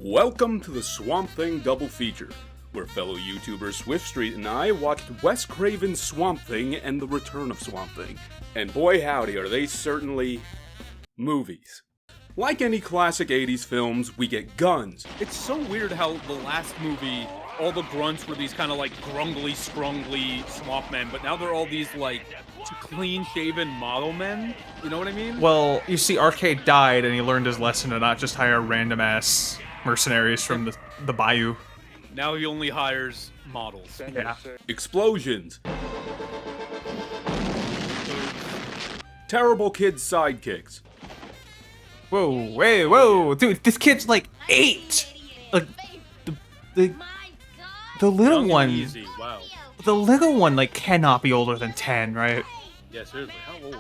Welcome to the Swamp Thing Double Feature, where fellow YouTuber Swift Street and I watched Wes Craven's Swamp Thing and The Return of Swamp Thing. And boy howdy, are they certainly movies. Like any classic 80s films, we get guns. It's so weird how the last movie, all the grunts were these kind of like grungly, scrungly swamp men, but now they're all these like clean-shaven model men. You know what I mean? Well, you see, Arcade died and he learned his lesson to not just hire random-ass mercenaries from the bayou. Now he only hires models. Yeah. Explosions. Terrible kids' sidekicks. Whoa, whoa, dude, this kid's like 8! Like, the little Young and one, easy. Wow. the little one, like, cannot be older than 10, right? Yeah, seriously, how old?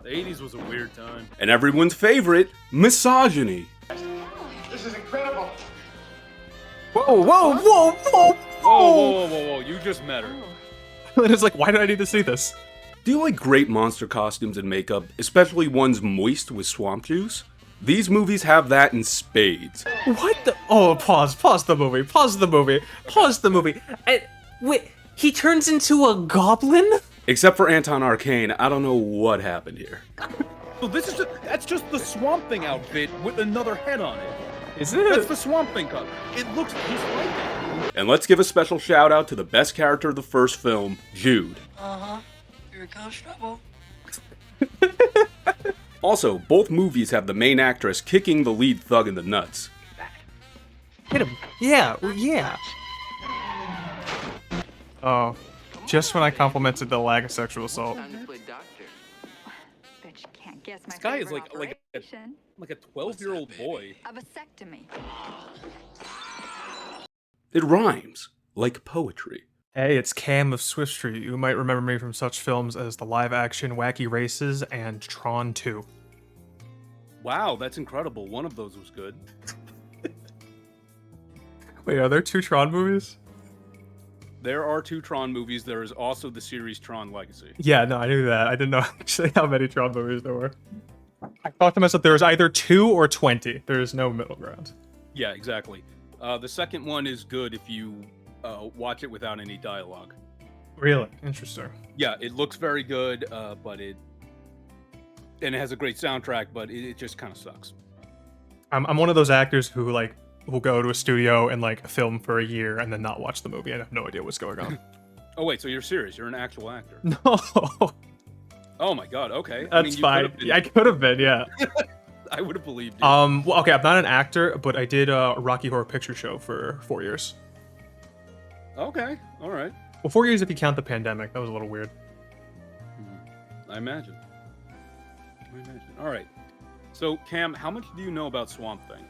The 80s was a weird time. And everyone's favorite, misogyny. This is incredible. Whoa, whoa, whoa, whoa, Whoa, you just met her. And it's like, why did I need to see this? Do you like great monster costumes and makeup, especially ones moist with swamp juice? These movies have that in spades. What the? Oh, pause the movie. Wait, he turns into a goblin? Except for Anton Arcane, I don't know what happened here. So that's just the Swamp Thing outfit with another head on it. Is it? That's the Swamp Thing cover. It looks just like it. And let's give a special shout out to the best character of the first film, Jude. Here comes trouble. Also, both movies have the main actress kicking the lead thug in the nuts. Hit him. Yeah, yeah. Oh, just when I complimented the lack of sexual assault. Bet you can't guess my This guy is favorite like operation. a 12-year-old boy. A vasectomy. It rhymes, like poetry. Hey, it's Cam of Swift Street. You might remember me from such films as the live-action Wacky Races and Tron 2. Wow, that's incredible. One of those was good. Wait, are there 2 Tron movies? There are 2 Tron movies. There is also the series Tron Legacy. Yeah, no, I knew that. I didn't know actually how many Tron movies there were. I thought to myself there was either 2 or 20. There is no middle ground. Yeah, exactly. The second one is good if you watch it without any dialogue. Really? Interesting. Yeah, it looks very good, but it has a great soundtrack, but it just kind of sucks. I'm one of those actors who will go to a studio and film for a year and then not watch the movie and have no idea what's going on. Oh wait, so you're serious? You're an actual actor? No. Oh my god. Okay. That's fine. I could have been, yeah. I would have believed you. Well, okay, I'm not an actor, but I did a Rocky Horror Picture Show for 4 years. Okay. All right. Well, 4 years if you count the pandemic. That was a little weird. I imagine. All right. So, Cam, how much do you know about Swamp Thing?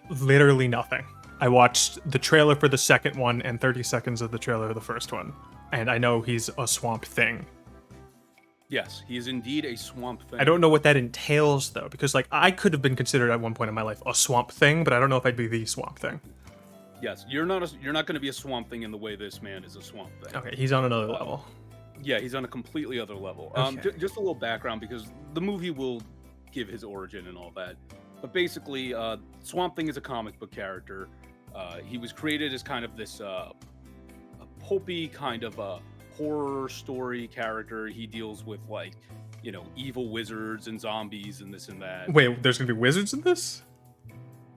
Literally nothing. I watched the trailer for the second one and 30 seconds of the trailer of the first one, and I know he's a Swamp Thing. Yes, he is indeed a Swamp Thing. I don't know what that entails though, because I could have been considered at one point in my life a Swamp Thing, but I don't know if I'd be the Swamp Thing. Yes, you're not going to be a Swamp Thing in the way this man is a Swamp Thing. Okay, he's on another level. Yeah, he's on a completely other level. Okay. Just a little background, because the movie will give his origin and all that. But basically, Swamp Thing is a comic book character. He was created as kind of this a pulpy kind of a horror story character. He deals with evil wizards and zombies and this and that. Wait, there's gonna be wizards in this?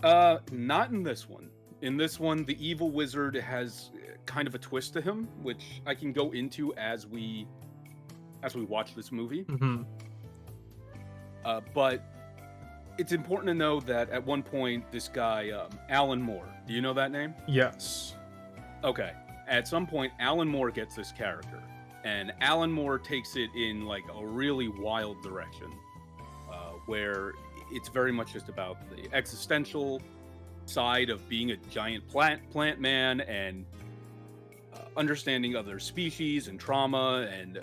Not in this one. In this one, the evil wizard has kind of a twist to him, which I can go into as we watch this movie. Mm-hmm. But it's important to know that at one point, this guy, Alan Moore, do you know that name? Yes. Okay. At some point, Alan Moore gets this character, and Alan Moore takes it in a really wild direction, where it's very much just about the existential side of being a giant plant man and understanding other species and trauma and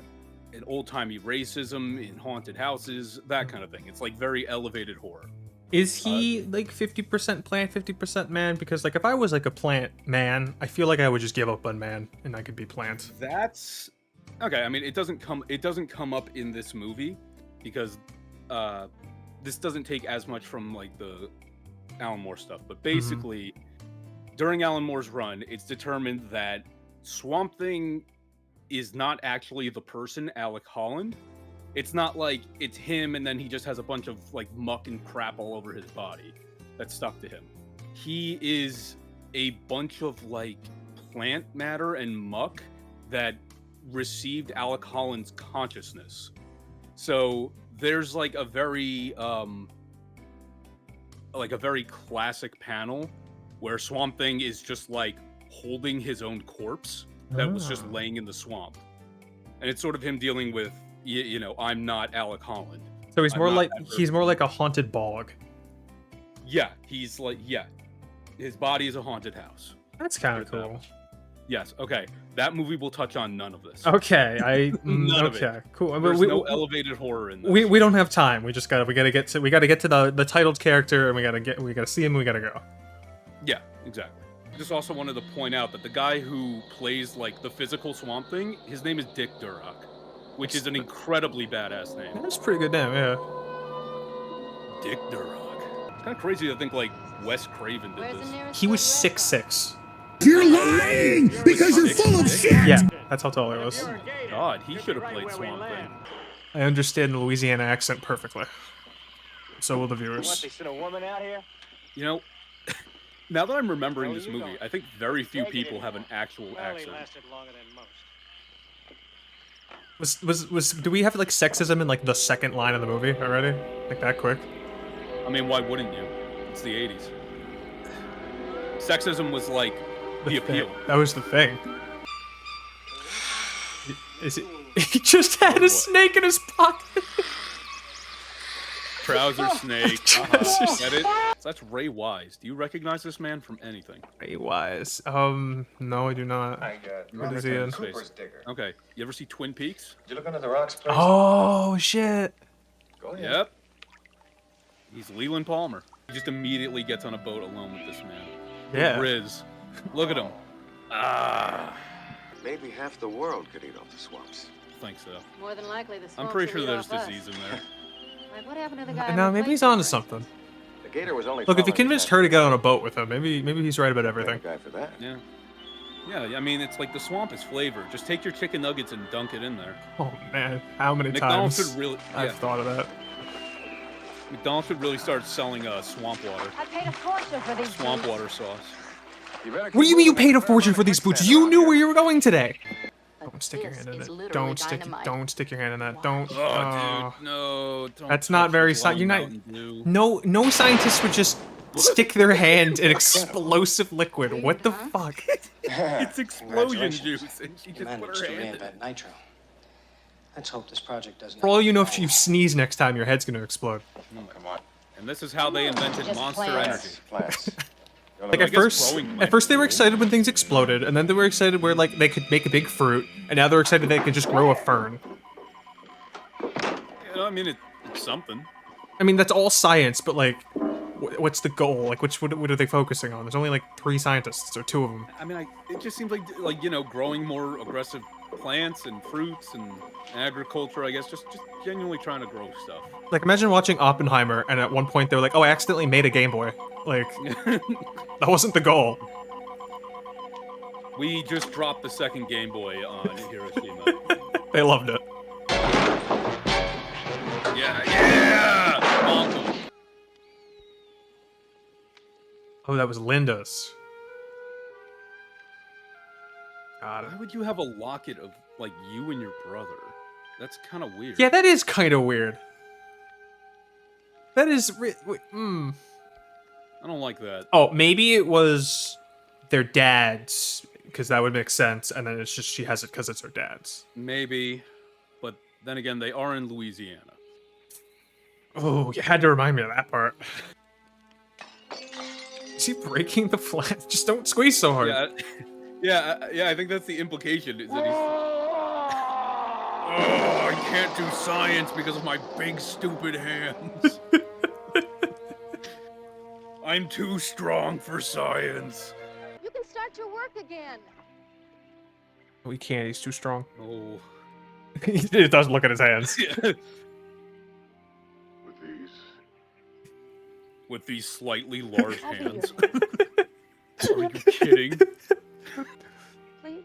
old-timey racism in haunted houses, that kind of thing. It's very elevated horror. Is he 50% plant, 50% man? Because if I was a plant man, I feel like I would just give up on man and I could be plant. That's okay. I mean, it doesn't come up in this movie because this doesn't take as much from Alan Moore stuff, but basically, during Alan Moore's run, it's determined that Swamp Thing is not actually the person, Alec Holland. It's not like it's him and then he just has a bunch of like muck and crap all over his body that's stuck to him. He is a bunch of like plant matter and muck that received Alec Holland's consciousness. So there's like a very classic panel where Swamp Thing is just like holding his own corpse that was just laying in the swamp. And it's sort of him dealing with, you know, I'm not Alec Holland. So he's more like a haunted bog. Yeah, he's like, yeah. His body is a haunted house. That's kind of cool. Yes, okay. That movie will touch on none of this. Okay, None of okay, it. cool. There's no elevated horror in this. We don't have time. We gotta get to the titled character, and we gotta see him. And we gotta go. Yeah, exactly. I just also wanted to point out that the guy who plays like the physical Swamp Thing, his name is Dick Durock, which is an incredibly badass name. That's a pretty good name, yeah. Dick Durock. It's kind of crazy to think like Wes Craven did this. He was 6'6". You're lying because you're full of shit. Yeah, that's how tall he was. God, he should have played Swamp Thing. I understand the Louisiana accent perfectly. So will the viewers. What, they sent a woman out here? You know, now that I'm remembering this movie, I think very few people have an actual accent. Lasted longer than most. Do we have like sexism in like the second line of the movie already? Like that quick? I mean, why wouldn't you? It's the 80s. Sexism was like the appeal. That was the thing. Is it? He just had a snake in his pocket. Trouser snake. Is that it? That's Ray Wise. Do you recognize this man from anything? Ray Wise. No, I do not. What is he in? Okay. You ever see Twin Peaks? Did you look under the rocks, please? Oh shit. Go ahead. Yep. He's Leland Palmer. He just immediately gets on a boat alone with this man. Yeah. Riz. Look at him. Maybe half the world could eat off the swamps. I think so. More than likely, the I'm pretty sure there's disease in there. Like, what happened to the guy? No, maybe he's onto something. The gator was only. Look, if he convinced her to get on a boat with him, maybe he's right about everything. Guy for that. Yeah. Yeah, I mean, it's like the swamp is flavor. Just take your chicken nuggets and dunk it in there. Oh man, how many McDonald's times should really, I've thought of that. McDonald's should really start selling swamp water. I paid a fortune for these Swamp water sauce. What do you mean you paid a fortune for these boots? You knew where you were going today. Don't stick your hand in it. Don't stick your hand in that. Don't. Oh, dude, no. Don't that's not very No scientist would just stick their hand in explosive liquid. What the fuck? It's explosion juice, and she just put her hand in it. Nitro. Let's hope this project doesn't. For all you know, if you sneeze next time, your head's gonna explode. Come on. And this is how they invented Monster Energy. Plants. Like at first they were excited when things exploded, and then they were excited where like they could make a big fruit, and now they're excited they could just grow a fern. You know, I mean, it's something. I mean, that's all science, but like, what's the goal? Like, what are they focusing on? There's only like 3 scientists or 2 of them. I mean, it just seems like you know, growing more aggressive plants and fruits and agriculture. I guess just genuinely trying to grow stuff. Like, imagine watching Oppenheimer, and at one point they were like, "Oh, I accidentally made a Game Boy." Like, that wasn't the goal. We just dropped the second Game Boy on Hiroshima. They loved it. Yeah! Bonk 'em. Oh, that was Linda's. Got it. Why would you have a locket of like you and your brother? That's kind of weird. Yeah, that is kind of weird. That is. I don't like that. Oh, maybe it was their dad's, because that would make sense, and then it's just she has it because it's her dad's. Maybe, but then again, they are in Louisiana. Oh, you had to remind me of that part. Is he breaking the flat? Just don't squeeze so hard. Yeah, I think that's the implication. Is that he's... Oh, I can't do science because of my big stupid hands. I'm too strong for science. You can start your work again. Oh, he can't. He's too strong. Oh. He doesn't look at his hands. Yeah. with these slightly large I'll be hands. your Are you kidding? Please.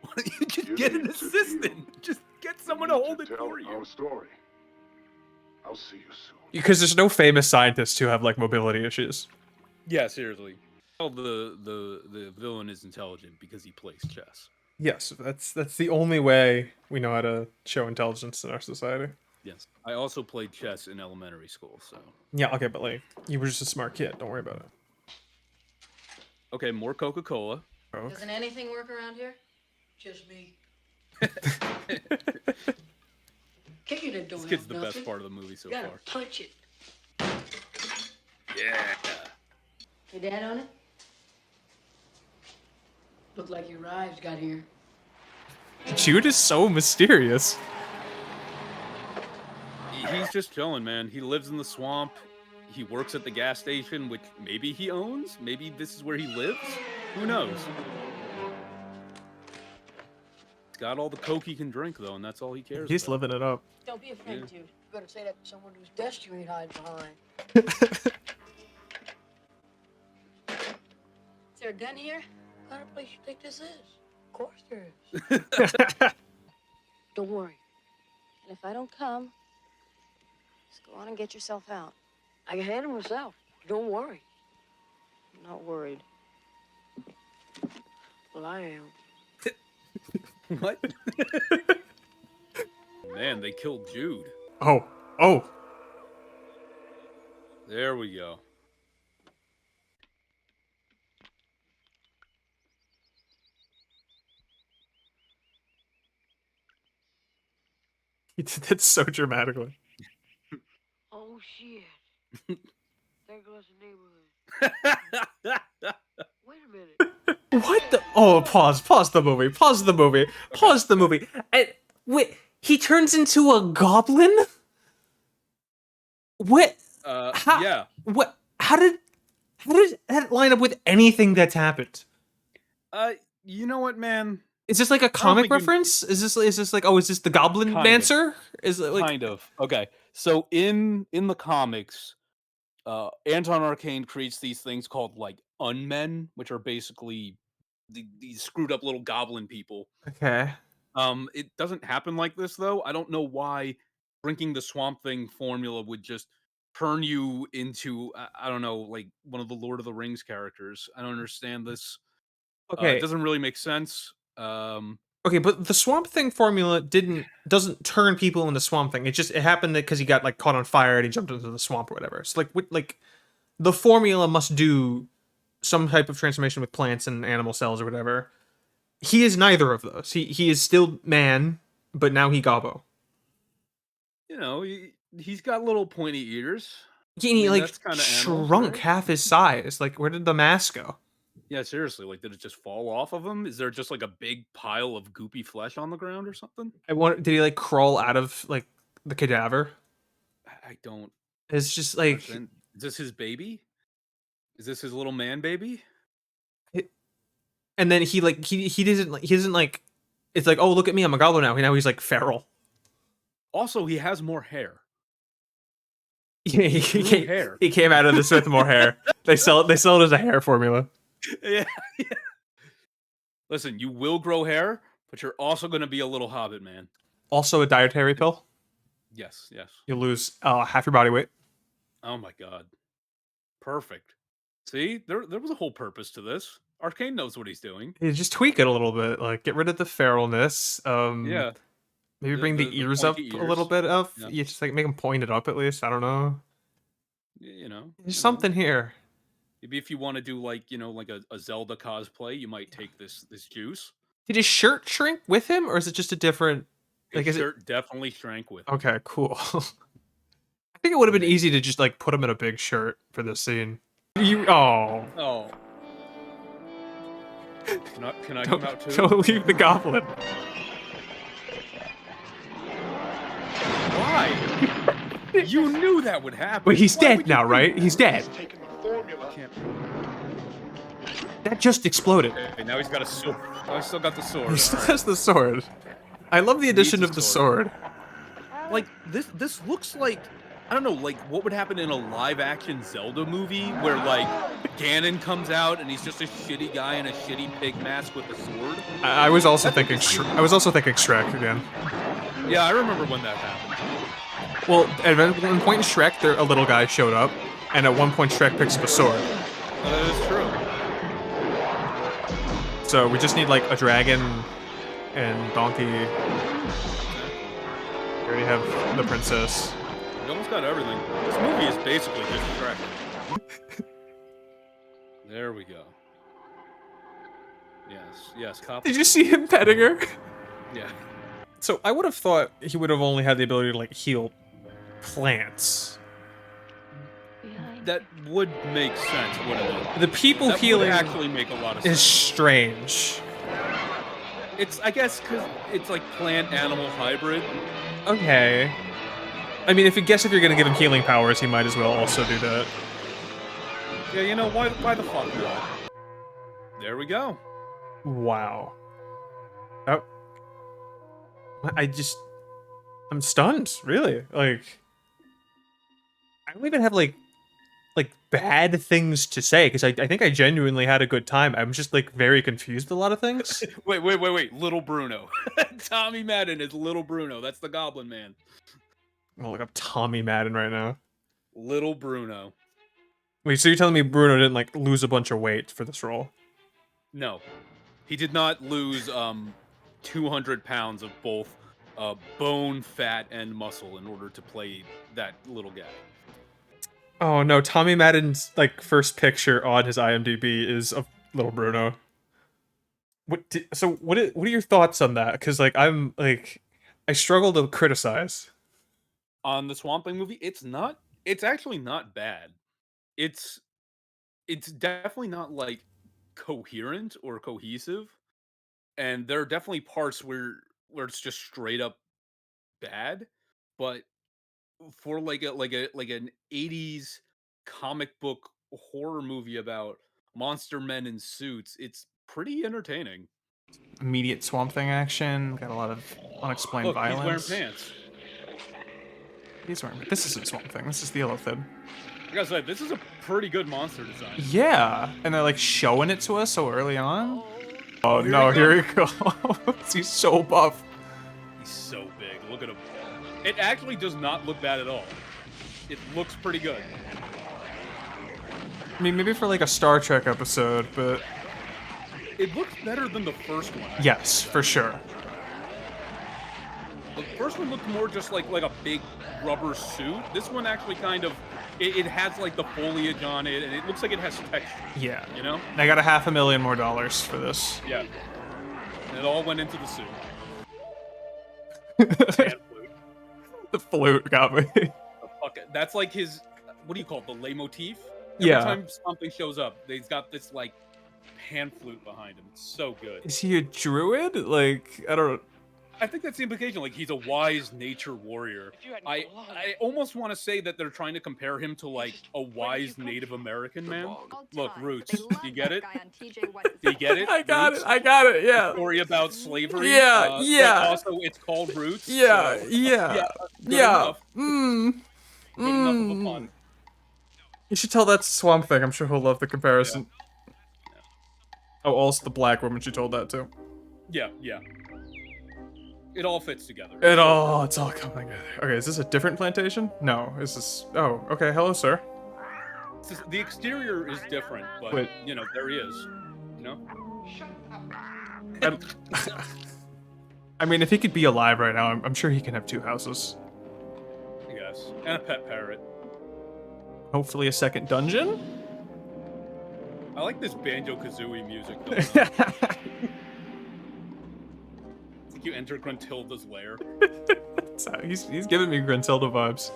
Why don't you just get an assistant? Just get someone to hold it for you. Story. I'll see you soon. Because there's no famous scientists who have like mobility issues. Yeah, seriously. Well, the villain is intelligent because he plays chess. Yes, that's the only way we know how to show intelligence in our society. Yes. I also played chess in elementary school, so. Yeah, okay, but like you were just a smart kid. Don't worry about it. Okay, more Coca-Cola. Coke. Doesn't anything work around here? Just me. Kicking it don't This kid's help the nothing. best part of the movie so You gotta far. punch it. Yeah. Your dad own it? Look like your rides got here. Jude is so mysterious. He's just chilling, man. He lives in the swamp. He works at the gas station, which maybe he owns. Maybe this is where he lives. Who knows? He's got all the coke he can drink, though, and that's all he cares He's about. living it up. Don't be afraid, Yeah. Jude. You better say that to someone whose desk you ain't hiding behind. Is there a gun here? What kind of place you think this is? Of course there is. Don't worry. And if I don't come, just go on and get yourself out. I can handle myself. Don't worry. I'm not worried. Well, I am. What? Man, they killed Jude. Oh, oh. There we go. He did that so dramatically. Oh, shit. There goes the neighborhood. Wait a minute. What the? Oh, pause the movie. Pause the movie. Pause the movie. Wait, he turns into a goblin? What? How- Yeah. What? How did that line up with anything that's happened? You know what, man? Is this like a comic think you- reference? Is this like, oh, is this the Goblin Kind of. Dancer? Is it like Kind of. Okay. So in the comics, Anton Arcane creates these things called like unmen, which are basically these screwed up little goblin people. okay? It doesn't happen like this though. I don't know why drinking the Swamp Thing formula would just turn you into I don't know, like one of the Lord of the Rings characters. I don't understand this. Okay, It doesn't really make sense. okay, but the Swamp Thing formula doesn't turn people into Swamp Thing. It happened because he got like caught on fire and he jumped into the swamp or whatever. So like the formula must do some type of transformation with plants and animal cells or whatever. He is neither of those. He is still man, but now he gobbo. You know, he's got little pointy ears. He mean, like that's kinda animals, shrunk right? half his size. Like, where did the mask go? Yeah, seriously, like did it just fall off of him? Is there just like a big pile of goopy flesh on the ground or something? I wonder, did he like crawl out of like the cadaver? I don't It's just like, understand. Is this his baby? Is this his little man baby? and then he doesn't like. It's like, oh, look at me, I'm a goblin now. Now he's like feral. Also, he has more hair. Yeah, Grew hair. he came out of this with more hair. They sell it as a hair formula. Yeah. Listen, you will grow hair, but you're also going to be a little hobbit man. Also a dietary pill. Yes, yes. You'll lose half your body weight. Oh my god. Perfect. See, there was a whole purpose to this. Arcane knows what he's doing. You just tweak it a little bit, like get rid of the feralness. Yeah. Maybe The- bring the the ears up pointy a little ears. bit up. Yeah. You just like make them pointed up at least. I don't know. You know. There's you something know. here. Maybe if you want to do like, like a Zelda cosplay, you might take this juice. Did his shirt shrink with him, or is it just a different? Like, His is it shirt definitely shrank with him. okay? Cool. I think it would have been easy to just like put him in a big shirt for this scene. Oh, Oh. Can I come out too? don't leave the goblin. Why? You knew that would happen. Wait, he's Why dead would you now, do right? that? He's dead. Can't- That just exploded. Okay, now he's got a sword. Oh, I still got the sword. He still has the sword. I love the addition his of the sword. sword. Like this looks like I don't know, like, what would happen in a live-action Zelda movie where, like, Ganon comes out and he's just a shitty guy in a shitty pig mask with a sword? I was also That's what thinking. this I was also thinking Shrek again. Yeah, I remember when that happened. Well, at one point in Shrek, a little guy showed up, and at one point Shrek picks up a sword. That is true. So we just need like a dragon and donkey. Here we have the princess. We almost got everything. This movie is basically just Shrek. There we go. Yes, cop. Did you see him petting her? Yeah. So I would have thought he would have only had the ability to like heal plants. That would make sense, wouldn't it? The people That healing would actually make a lot of is sense. strange. It's, I guess, because it's like plant-animal hybrid. Okay. I mean, if you're gonna give him healing powers, he might as well also do that. Yeah, you know, why the fuck not? There we go. Wow. Oh. I'm stunned, really. Like, I don't even have like bad things to say because I think I genuinely had a good time. I'm just like very confused with a lot of things. Wait. Little Bruno. Tommy Madden is Little Bruno. That's the Goblin Man. I'm gonna look up Tommy Madden right now. Little Bruno. Wait, so you're telling me Bruno didn't like lose a bunch of weight for this role? No. He did not lose 200 pounds of both bone, fat, and muscle in order to play that little guy. Oh no, Tommy Madden's like first picture on his IMDb is of little Bruno. What are your thoughts on that? Because like I struggle to criticize. On the Swamp Thing movie, it's actually not bad. It's definitely not like coherent or cohesive, and there are definitely parts where it's just straight up bad, but for like an 80s comic book horror movie about monster men in suits, it's pretty entertaining. Immediate Swamp Thing action. Got a lot of unexplained Look, violence. he's wearing pants. He's wearing. This isn't Swamp Thing. This is the Yellow Fib. Like I said, this is a pretty good monster design. Yeah, and they're like showing it to us so early on. Oh here no, he here he goes. He's so buff. He's so big. Look at him. It actually does not look bad at all. It looks pretty good. I mean, maybe for like a Star Trek episode, but It looks better than the first one. yes, for sure. The first one looked more just like a big rubber suit. This one actually kind of, it has like the foliage on it, and it looks like it has texture. Yeah. You know? And I got $500,000 more for this. Yeah. And it all went into the suit. Pan flute. The flute got me. That's like his, what do you call it? The leitmotif? Yeah. Every time something shows up, he's got this like pan flute behind him. It's so good. Is he a druid? Like, I don't. I think that's the implication. Like, he's a wise nature warrior. I almost want to say that they're trying to compare him to like a wise Native American man. Look, Roots. Do you get it? Do you get it? I got Roots? it. I got it. Yeah. Story about slavery. Yeah, yeah. But also, it's called Roots. Yeah. so- Yeah. Good Yeah. enough. Good enough of a pun. You should tell that to Swamp Thing. I'm sure he'll love the comparison. Oh, also the black woman. She told that too. Yeah. It all fits together. It's all coming together. Okay, is this a different plantation? No, is this? Oh, okay. Hello, sir. The exterior is different, but Wait. you know, there he is. You know? I mean, if he could be alive right now, I'm sure he can have 2 houses. I guess. And a pet parrot. Hopefully, a second dungeon. I like this Banjo-Kazooie music, though. It's like you enter Gruntilda's lair. So he's giving me Gruntilda vibes.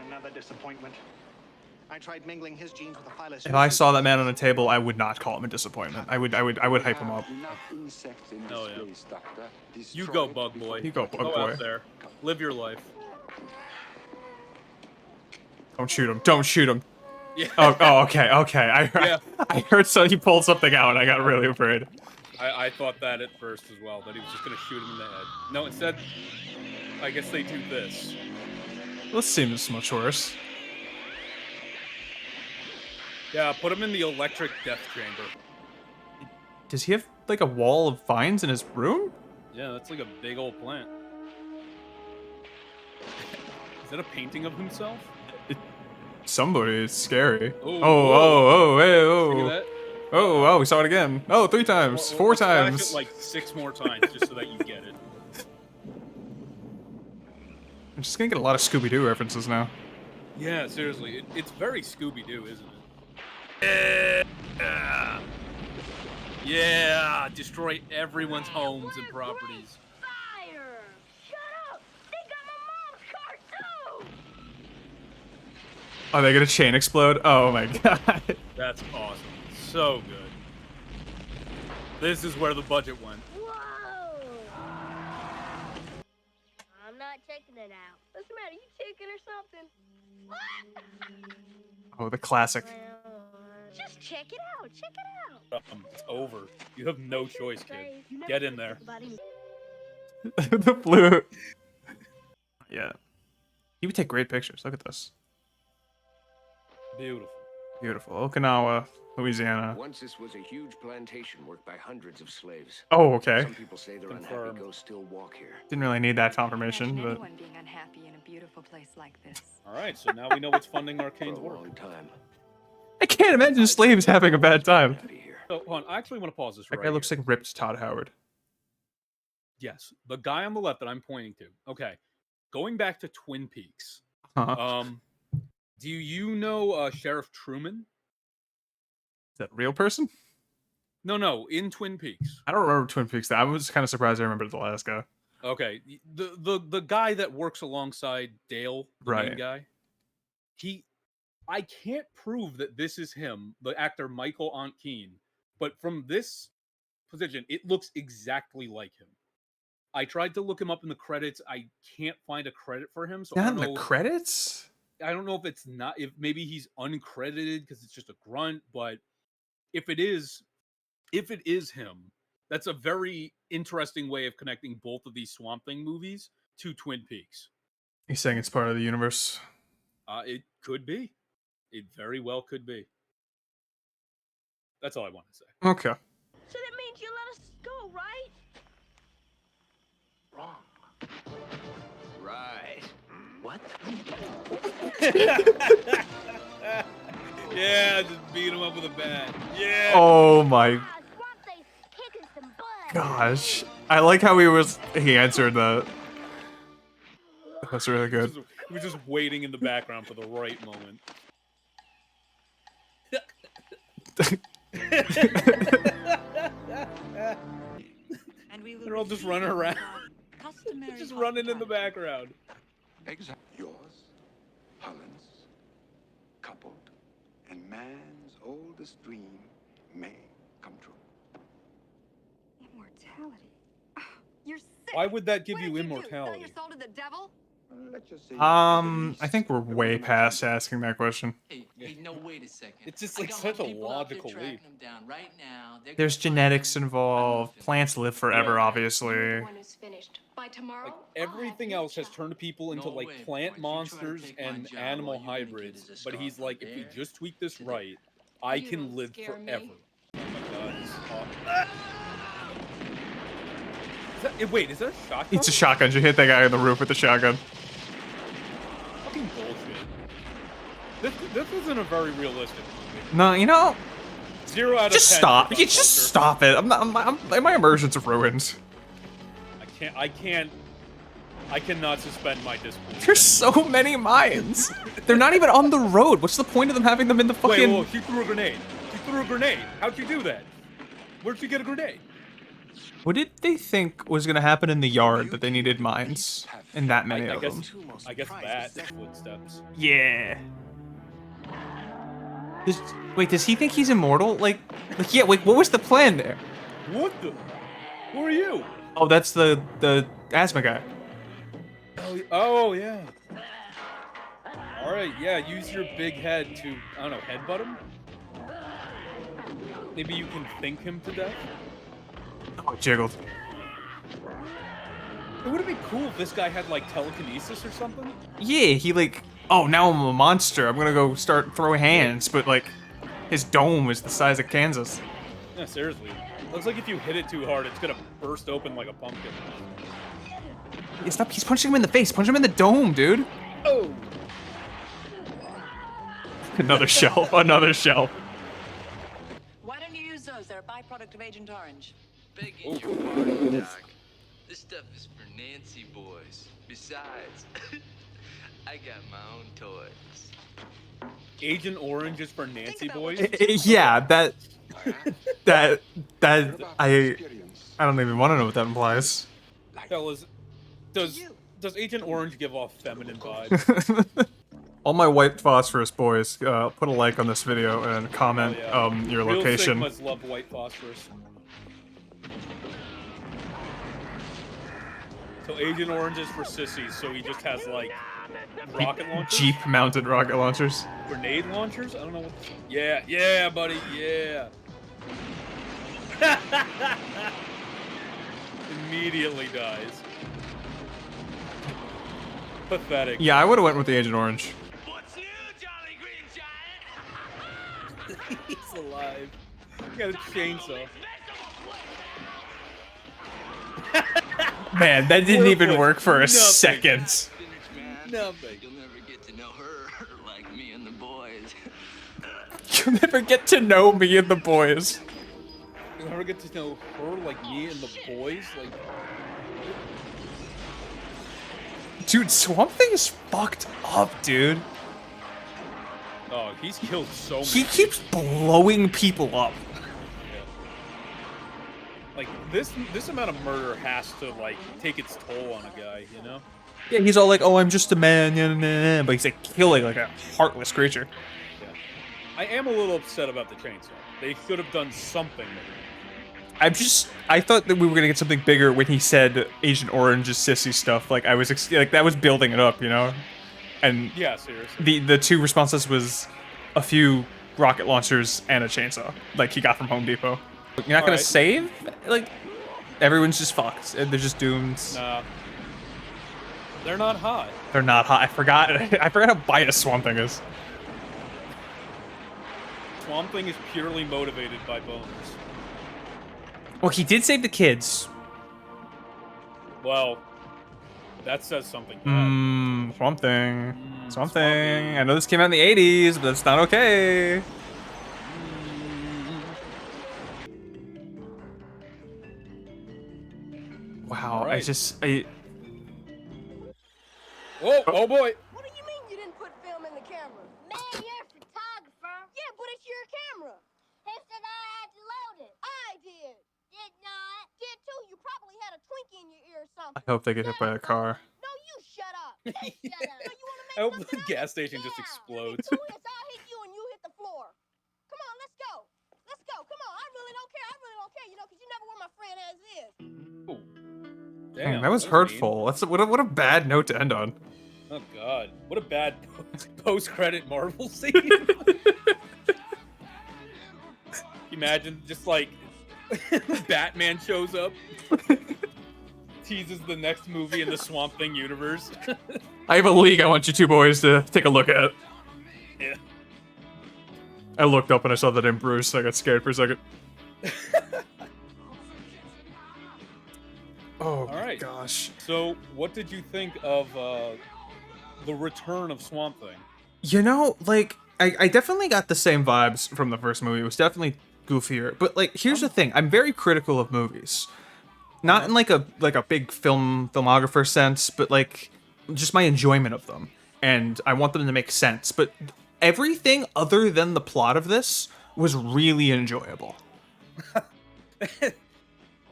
Another disappointment. I tried mingling his genes with a phyllis. If I saw that man on a table, I would not call him a disappointment. I would hype him up. Oh, yeah. You go, Bug Boy. You go, Bug Go Boy. out there. Live your life. Don't shoot him. Don't shoot him. Yeah. Oh, okay. Yeah. I heard so he pulled something out, and I got really afraid. I thought that at first as well, that he was just going to shoot him in the head. No, instead, I guess they do this. This seems much worse. Yeah, put him in the electric death chamber. Does he have like a wall of vines in his room? Yeah, that's like a big old plant. Is that a painting of himself? Somebody is scary. Oh, Hey, See oh. that? Oh, we saw it again. Oh, 3 times, 4 Let's flash times. it like 6 more times just so that you get it. I'm just gonna get a lot of Scooby-Doo references now. Yeah, seriously, it's very Scooby-Doo, isn't it? Yeah, destroy everyone's homes and properties. Fire! Shut up! They got my mom's car too! Are they gonna chain explode? Oh my god. That's awesome. So good. This is where the budget went. Whoa! I'm not checking it out. What's the matter? You chicken or something? What? Oh, the classic. Just check it out. Check it out. It's over. You have no choice, kid. Get in there. The flute. Yeah. He would take great pictures. Look at this. Beautiful. Beautiful. Okinawa, Louisiana. Once this was a huge plantation worked by hundreds of slaves. Oh, okay. Some people say their unhappy Confirmed. ghosts still walk here. Didn't really need that confirmation, Imagine but anyone being unhappy in a beautiful place like this. All right, so now we know what's funding For Arcane's a work. long time. I can't imagine slaves having a bad time. Out of here. So, hold on, I actually want to pause this That right guy looks here. like ripped Todd Howard. Yes, the guy on the left that I'm pointing to. Okay, going back to Twin Peaks. Huh. Do you know Sheriff Truman? Is that a real person? No, in Twin Peaks. I don't remember Twin Peaks. I was kind of surprised I remembered the last guy. Okay, the guy that works alongside Dale, the main Right. guy. I can't prove that this is him, the actor Michael Ontkeen, but from this position, it looks exactly like him. I tried to look him up in the credits. I can't find a credit for him, so I Not don't in know. the credits? I don't know if it's not, if maybe he's uncredited because it's just a grunt, but if it is him, that's a very interesting way of connecting both of these Swamp Thing movies to Twin Peaks. He's saying it's part of the universe. It could be. It very well could be. That's all I want to say. Okay. So that means you let us go, right? Wrong. Right. What? Yeah, just beat him up with a bat. Yeah. Oh my Swamp Thing's kicking some butt. gosh. I like how he answered that. That's really good. He was just waiting in the background for the right moment. They're all just running around. Just running in the background. Exact. Yours, Holland's, coupled, and man's oldest dream may come true. Immortality. You're sick. Why would that give What you did do? Sell immortality? your soul to the devil? Let's just say I think we're way past asking that question. Hey, no, wait a second. It's just I like got such my a people out there logical tracking leap. them down right now. They're There's gonna find genetics them. involved. Plants live forever, Yeah. obviously. One who's finished. By tomorrow, Like everything else has turned people into No like way. plant Why don't you try to monsters take my and job animal while you're gonna get hybrids. as a But he's star like, from if we there just tweak this to right, I You can don't live scare me. forever. Oh my god. This is aw- Wait, is that a shotgun? It's a shotgun. You hit that guy on the roof with the shotgun. Fucking bullshit. This isn't a very realistic movie. No, you know, 0 out of 10. just stop. for You just Gunbuster. stop it. My immersions are ruined. I cannot suspend my disbelief. There's so many mines. They're not even on the road. What's the point of them having them in the fucking? Wait, she threw a grenade. She threw a grenade. How'd you do that? Where'd she get a grenade? What did they think was gonna happen in the yard that they needed mines and that many I of guess, them? I guess that footsteps. Yeah. Wait, does he think he's immortal? Like, yeah. Wait, what was the plan there? What the? Who are you? Oh, that's the asthma guy. Oh yeah. All right, yeah. Use your big head to, I don't know, headbutt him. Maybe you can think him to death. Oh, it jiggled. It would have been cool if this guy had like telekinesis or something. Yeah, he like, oh, now I'm a monster. I'm gonna go start throwing hands, but like, his dome is the size of Kansas. Yeah, seriously. Looks like if you hit it too hard, it's gonna burst open like a pumpkin. Stop! He's punching him in the face. Punch him in the dome, dude. Oh. Another shell. Another shell. Why don't you use those? They're a byproduct of Agent Orange. Begging your pardon, Doc. This stuff is for Nancy boys. Besides, I got my own toys. Agent Orange is for Nancy boys? Yeah, that I don't even want to know what that implies. Fellas, does Agent Orange give off feminine vibes? All my white phosphorus boys, put a like on this video and comment your Real location. Sigmas love white phosphorus. So Agent Orange is for sissies, so he just has like rocket launchers? Jeep-mounted rocket launchers. Grenade launchers? I don't know what. Yeah, buddy, yeah. Immediately dies. Pathetic. Yeah, I would have went with the Agent Orange. What's new, Jolly Green Giant? He's alive. He got a chainsaw. Man, that didn't even Worthless. work for a Nothing. second. Nothing. You'll never get to know her like me and the boys. You'll never get to know me and the boys. You'll never get to know her like me and the boys. Like, Dude, Swamp Thing is fucked up, dude. oh, he's killed so many. He keeps blowing people up. Like this amount of murder has to like take its toll on a guy, you know? Yeah, he's all like, "Oh, I'm just a man," but he's like killing like a heartless creature. Yeah. I am a little upset about the chainsaw. They should have done something. I thought that we were gonna get something bigger when he said Agent Orange's sissy stuff. Like I was like that was building it up, you know? And Yeah, seriously. the two responses was a few rocket launchers and a chainsaw, like he got from Home Depot. You're not gonna Alright. save? Like everyone's just fucked. They're just doomed. Nah. They're not hot. They're not hot. I forgot how biased Swamp Thing is. Swamp Thing is purely motivated by boners. Well, he did save the kids. Well, that says something. Swamp Thing. Swamp Thing. I know this came out in the 80s, but that's not okay. Wow, Alright. Oh boy. What do you mean you didn't put film in the camera? Man, you're a photographer. Yeah, but it's your camera. Who said I had to load it? I did. Did not. Did too. You probably had a Twinkie in your ear or something. I hope they get hit by a car. No, you shut up. You shut up. No, you want to make I hope something the up? gas station just Yeah. explodes. Do this. I'll hit you and you hit the floor. Come on, let's go. Let's go. Come on. I really don't care. I really don't care, you know, because you never where my friend has is. Dang, that was hurtful. That's what a bad note to end on. Oh god, what a bad post-credit Marvel scene. Imagine just like Batman shows up, teases the next movie in the Swamp Thing universe. I have a league I want you two boys to take a look at. Yeah. I looked up and I saw the name Bruce. I got scared for a second. Oh All right. gosh. So, what did you think of the return of Swamp Thing? You know, like, I definitely got the same vibes from the first movie. It was definitely goofier. But, like, here's the thing. I'm very critical of movies. Not in, like a big filmographer sense, but, like, just my enjoyment of them. And I want them to make sense. But everything other than the plot of this was really enjoyable.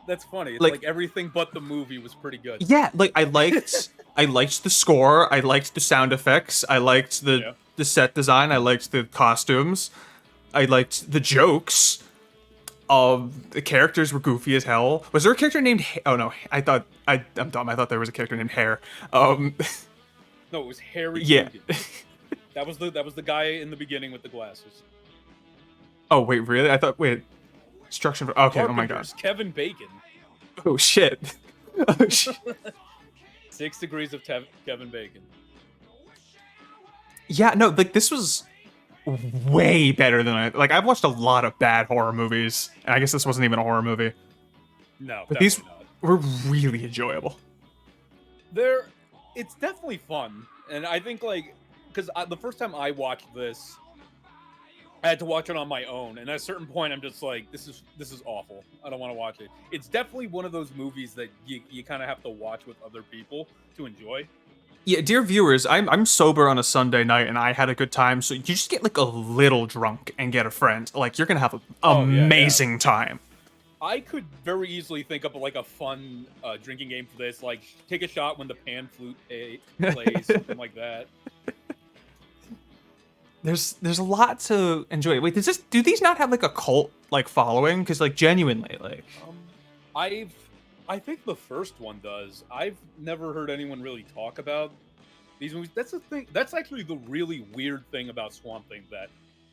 That's funny. It's Like- like everything but the movie was pretty good. Yeah, like I liked the score, I liked the sound effects, I liked the set design, I liked the costumes, I liked the jokes. The characters were goofy as hell. Was there a character named oh no, I'm dumb. I thought there was a character named Hare. No, it was Harry. Yeah. Coogan. That was the guy in the beginning with the glasses. Oh wait, really? I thought Instruction for okay, oh my god. Carpenters, Kevin Bacon. Oh shit. Oh shit. 6 Degrees of Kevin Bacon. Yeah, no, like this was way better than I've watched a lot of bad horror movies, and I guess this wasn't even a horror movie. No, But these not. were really enjoyable. It's definitely fun, and I think like because the first time I watched this, I had to watch it on my own, and at a certain point, I'm just like, this is awful. I don't want to watch it. It's definitely one of those movies that you kind of have to watch with other people to enjoy. Yeah, dear viewers, I'm sober on a Sunday night, and I had a good time. So you just get like a little drunk and get a friend. Like you're gonna have an amazing time. I could very easily think of like a fun drinking game for this, like take a shot when the pan flute plays, something like that. There's a lot to enjoy. Wait, do these not have like a cult like following? Because like genuinely, like I think the first one does. I've never heard anyone really talk about these movies. That's the thing. That's actually the really weird thing about Swamp Thing that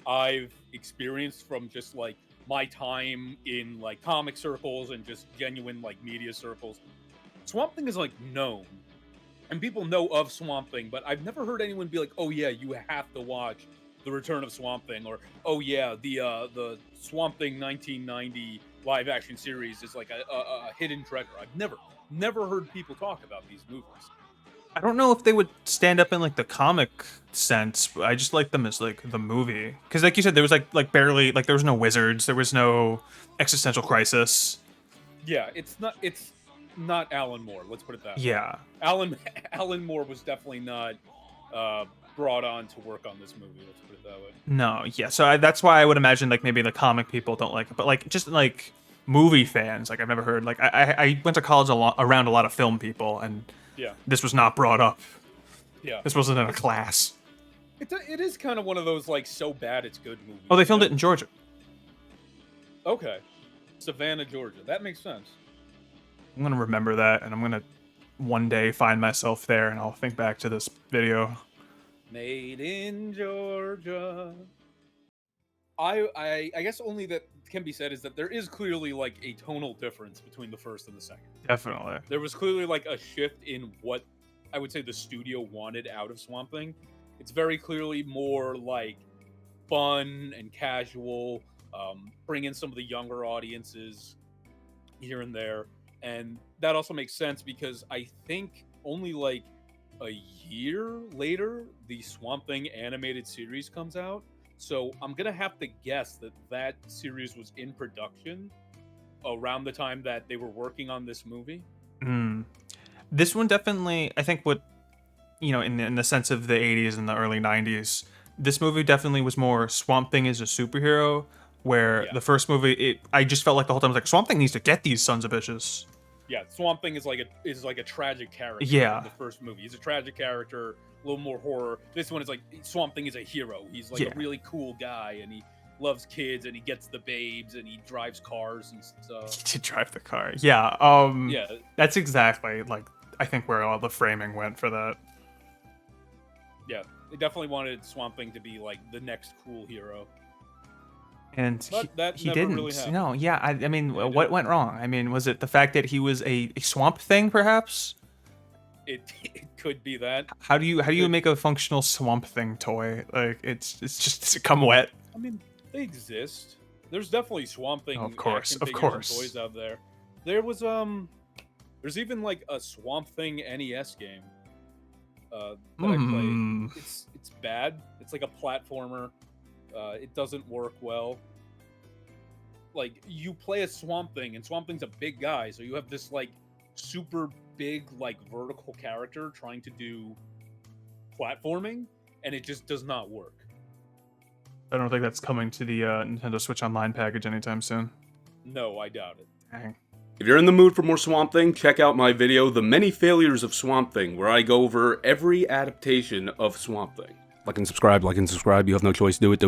I've experienced from just like my time in like comic circles and just genuine like media circles. Swamp Thing is like known, and people know of Swamp Thing, but I've never heard anyone be like, "Oh yeah, you have to watch The Return of Swamp Thing," or "Oh yeah, the Swamp Thing 1990 live action series is like a hidden treasure." I've never heard people talk about these movies. I don't know if they would stand up in like the comic sense. I just like them as like the movie, because like you said, there was like barely like there was no wizards, there was no existential crisis. Yeah, it's not Alan Moore. Let's put it that way. Yeah, Alan Moore was definitely not brought on to work on this movie. Let's put it that way. No, yeah. So that's why I would imagine like maybe the comic people don't like it, but like just like movie fans, like I've never heard. Like I went to college around a lot of film people, and yeah, this was not brought up. Yeah, this wasn't in a class. It is kind of one of those like so bad it's good movies. Oh, they filmed it in Georgia. Okay, Savannah, Georgia. That makes sense. I'm gonna remember that, and I'm gonna one day find myself there, and I'll think back to this video. Made in Georgia. I guess only that can be said is that there is clearly like a tonal difference between the first and the second. Definitely. There was clearly like a shift in what I would say the studio wanted out of Swamp Thing. It's very clearly more like fun and casual, bring in some of the younger audiences here and there. And that also makes sense because I think only like a year later, the Swamp Thing animated series comes out. So I'm going to have to guess that series was in production around the time that they were working on this movie. This one definitely, I think what, you know, in the sense of the 80s and the early 90s, this movie definitely was more Swamp Thing is a superhero, where the first movie, I just felt like the whole time I was like, Swamp Thing needs to get these sons of bitches. Yeah, Swamp Thing is like a tragic character. Yeah. In the first movie, he's a tragic character, a little more horror. This one is like Swamp Thing is a hero. He's like a really cool guy, and he loves kids, and he gets the babes, and he drives cars and stuff. To drive the car, yeah. Yeah, that's exactly like I think where all the framing went for that. Yeah, they definitely wanted Swamp Thing to be like the next cool hero. And he didn't. Really no, yeah. I mean, what went wrong? I mean, was it the fact that he was a swamp thing, perhaps? It could be that. How do you make a functional Swamp Thing toy? Like it's just does it come wet? I mean, they exist. There's definitely Swamp Thing. Of course. Toys out there. There was there's even like a Swamp Thing NES game that I played. It's bad. It's like a platformer. It doesn't work well. Like, you play a Swamp Thing, and Swamp Thing's a big guy, so you have this, like, super big, like, vertical character trying to do platforming, and it just does not work. I don't think that's coming to the Nintendo Switch Online package anytime soon. No, I doubt it. Dang. If you're in the mood for more Swamp Thing, check out my video, The Many Failures of Swamp Thing, where I go over every adaptation of Swamp Thing. Like and subscribe, you have no choice, do it.